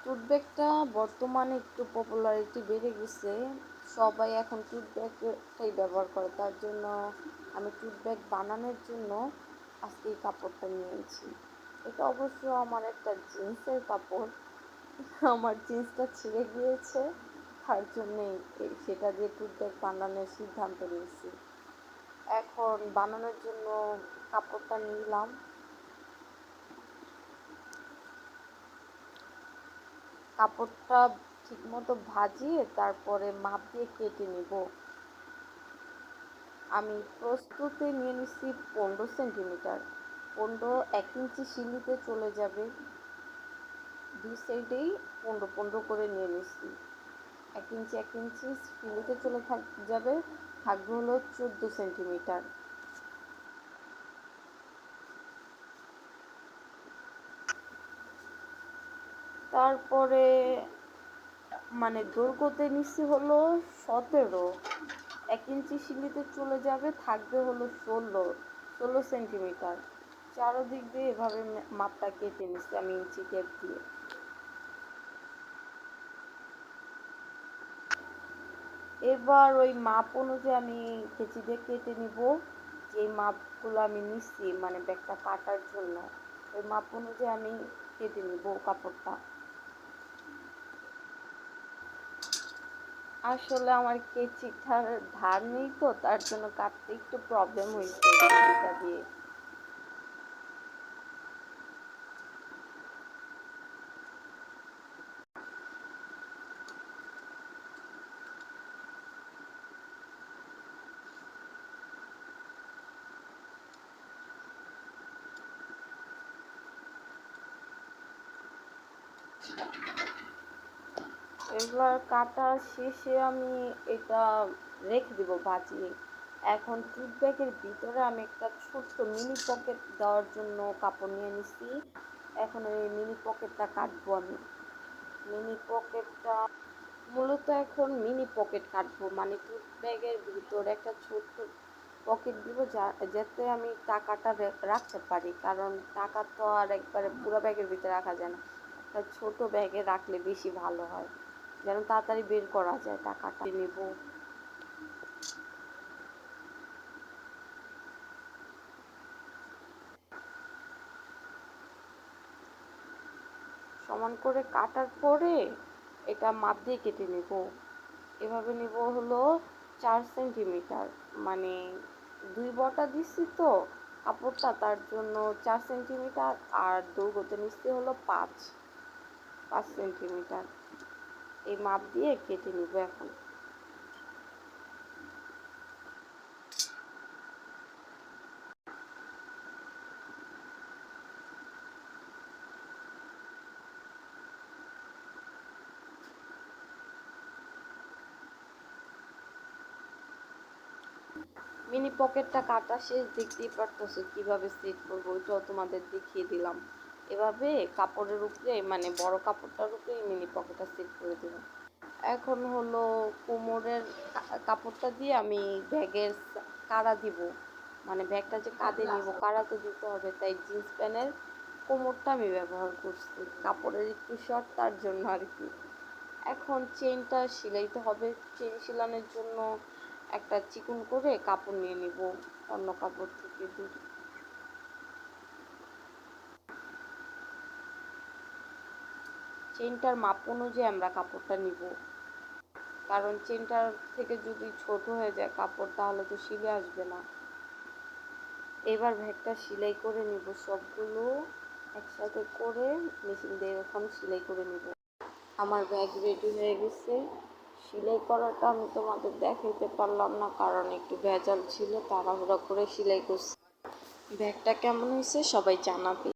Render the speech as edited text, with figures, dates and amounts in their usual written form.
Tooth ব্যাগটা বর্তমানে একটু পপুলারিটি বেড়ে গেছে। সবাই এখন টুথ ব্যাগটাই ব্যবহার করে। তার জন্য আমি টুথ ব্যাগ বানানোর জন্য আজকে এই কাপড়টা নিয়েছি। এটা অবশ্য আমার একটা জিন্সের কাপড়। আমার জিন্সটা ছিঁড়ে গিয়েছে, তার জন্যেই সেটা দিয়ে টুথ ব্যাগ বানানোর সিদ্ধান্ত নিয়েছি। এখন বানানোর জন্য কাপড়টা নিলাম। কাপড়টা ঠিকমতো ভাজিয়ে তারপরে মাপ দিয়ে কেটে নিব। আমি প্রস্তুতে নিয়ে নিচ্ছি 15 সেন্টিমিটার। 1 ইঞ্চি শিলিতে চলে যাবে। দুই সাইডেই 15 করে নিয়ে নিচ্ছি। 1 ইঞ্চি শিলিতে চলে যাবে, থাকবে হলো 14 সেন্টিমিটার। তারপরে দৈর্ঘ্যতে নিচ্ছি হলো 17। 1 ইঞ্চি শিলিতে চলে যাবে, থাকবে হলো 16 সেন্টিমিটার। চারোদিক দিয়ে এভাবে মাপটা কেটে নিচ্ছি আমি ইঞ্চি টেপ দিয়ে। এবার ওই মাপ অনুযায়ী আমি কেচি দিয়ে কেটে নিব। যে মাপগুলো আমি নিচ্ছি ব্যাগটা কাটার জন্য, ওই মাপ অনুযায়ী আমি কেটে নিব কাপড়টা। আসলে আমার কেচিটার ধার নেই তো, তার জন্য কাটতে একটু প্রবলেম হয়েছে কেচিটা দিয়ে। এবার কাটা শেষে আমি এটা রেখে দিব বাঁচিয়ে। এখন টুথ ব্যাগের ভিতরে আমি একটা ছোট্ট মিনি পকেট দেওয়ার জন্য কাপড় নিয়ে নিছি। এখন এই মিনি পকেটটা কাটবো আমি। মিনি পকেটটা মূলত এখন মিনি পকেট কাটবো, টুথ ব্যাগের ভিতরে একটা ছোট্ট পকেট দিব যাতে আমি টাকাটা রাখতে পারি, কারণ টাকা তো আর একবারে পুরো ব্যাগের ভিতরে রাখা যায় না। একটা ছোট ব্যাগে রাখলে বেশি ভালো হয়, যেন তাড়াতাড়ি বের করা যায় টাকাটা। নেব সমান করে কাটার পরে এটা মাপ দিয়ে কেটে নেব। এভাবে নেব হলো 4 সেন্টিমিটার, মানে 2 বটা দিচ্ছি তো কাপড়টা, তার জন্য 4 সেন্টিমিটার। আর দৈর্ঘ্যতে নিচ্ছি হলো 5 সেন্টিমিটার। এই মাপ দিয়ে কেটে নিব এখন। মিনি পকেটটা কাটা শেষ, দেখতেই পারতেছো কিভাবে সেট করবো, ওইটাও তোমাদের দেখিয়ে দিলাম। এভাবে কাপড়ের উপরে বড় কাপড়টার উপরে মিনি পকেটটা সেট করে দিলাম। এখন হলো কোমরের কাপড়টা দিয়ে আমি ব্যাগের কাড়া দিব। ব্যাগটা যে কাঁধে নিব, কাড়া তো দিতে হবে, তাই জিন্স প্যান্টের কোমরটা আমি ব্যবহার করছি, কাপড়ের একটু শর্ট তার জন্য আর কি। এখন চেনটা সেলাইতে হবে। চেন সেলানোর জন্য একটা চিকন করে কাপড় নিয়ে নিব অন্য কাপড় থেকে দূরে। চেনটার মাপ অনুযায়ী আমরা কাপড়টা নিব, কারণ চেনটার থেকে যদি ছোট হয়ে যায় কাপড় তাহলে তো সিলে আসবে না। এবার ব্যাগটা সেলাই করে নিব, সবগুলো একসাথে করে মেশিন দিয়ে এখন সেলাই করে নিব। আমার ব্যাগ রেডি হয়ে গেছে। সেলাই করাটা আমি তোমাদের দেখাইতে পারলাম না, কারণ একটু ভেজাল ছিল, তাড়াহুড়া করে সেলাই করছি। ব্যাগটা কেমন হয়েছে সবাই জানাবে।